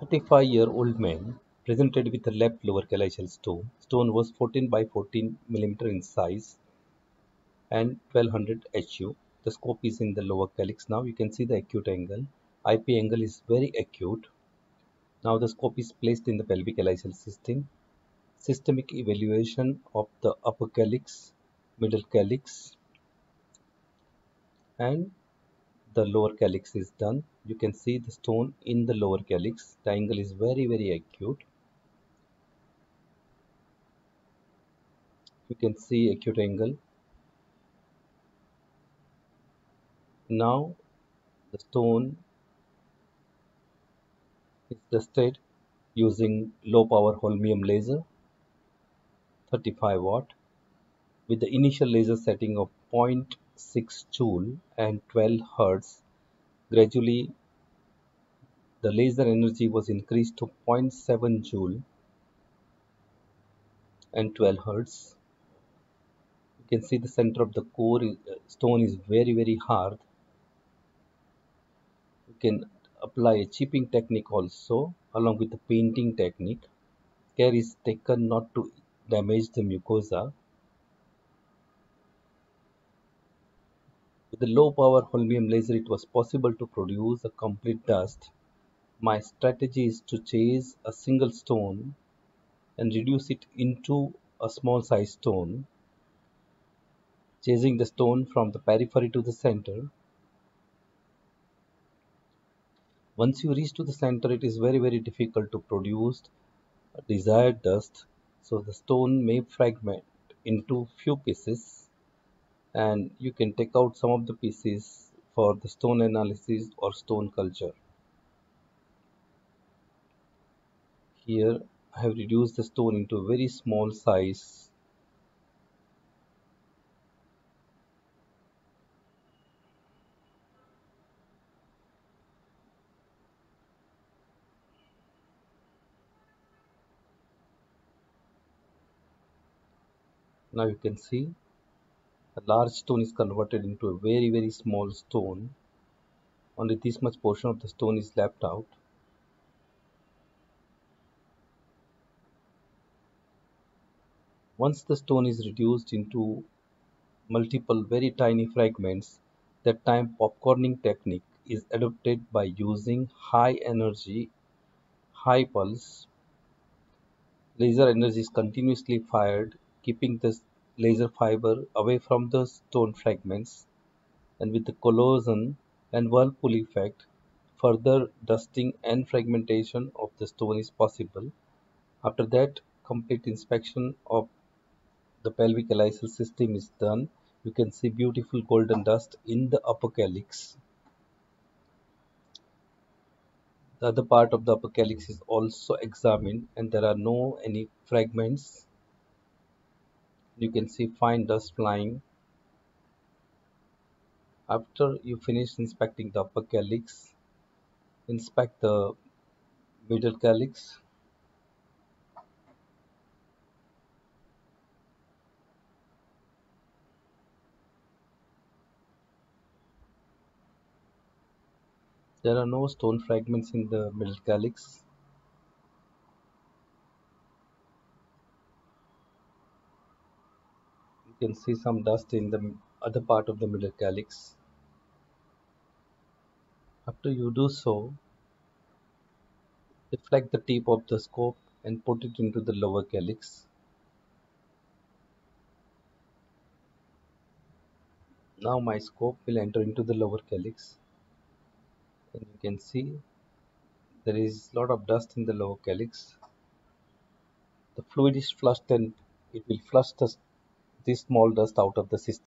35-year-old man presented with a left lower calyceal stone. Stone was 14 by 14 mm in size and 1200 HU. The scope is in the lower calyx. Now you can see the acute angle. IP angle is very acute. Now the scope is placed in the pelvic calyceal system. Systemic evaluation of the upper calyx, middle calyx, and the lower calyx is done. You can see the stone in the lower calyx. The angle is very acute. You can see acute angle. Now the stone is tested using low power holmium laser 35 watt with the initial laser setting of 0.6 joule and 12 hertz. Gradually the laser energy was increased to 0.7 joule and 12 hertz. You can see the center of the core stone is very hard. You can apply a chipping technique also along with the painting technique. Care is taken not to damage the mucosa. With the low power holmium laser it was possible to produce a complete dust. My strategy is to chase a single stone and reduce it into a small size stone, chasing the stone from the periphery to the center. Once you reach to the center, it is very difficult to produce a desired dust, so the stone may fragment into few pieces and you can take out some of the pieces for the stone analysis or stone culture. Here I have reduced the stone into a very small size. Now you can see a large stone is converted into a very small stone. Only this much portion of the stone is left out. Once the stone is reduced into multiple very tiny fragments, that time popcorning technique is adopted by using high energy, high pulse. Laser energy is continuously fired, keeping the laser fiber away from the stone fragments, and with the collision and whirlpool effect, further dusting and fragmentation of the stone is possible. After that, complete inspection of the pelvic calyceal system is done. You can see beautiful golden dust in the upper calyx. The other part of the upper calyx is also examined and there are no any fragments. You can see fine dust flying. After you finish inspecting the upper calyx, inspect the middle calyx. There are no stone fragments in the middle calyx. You can see some dust in the other part of the middle calyx. After you do so, deflect the tip of the scope and put it into the lower calyx. Now my scope will enter into the lower calyx and you can see there is a lot of dust in the lower calyx. The fluid is flushed and it will flush this small dust out of the system.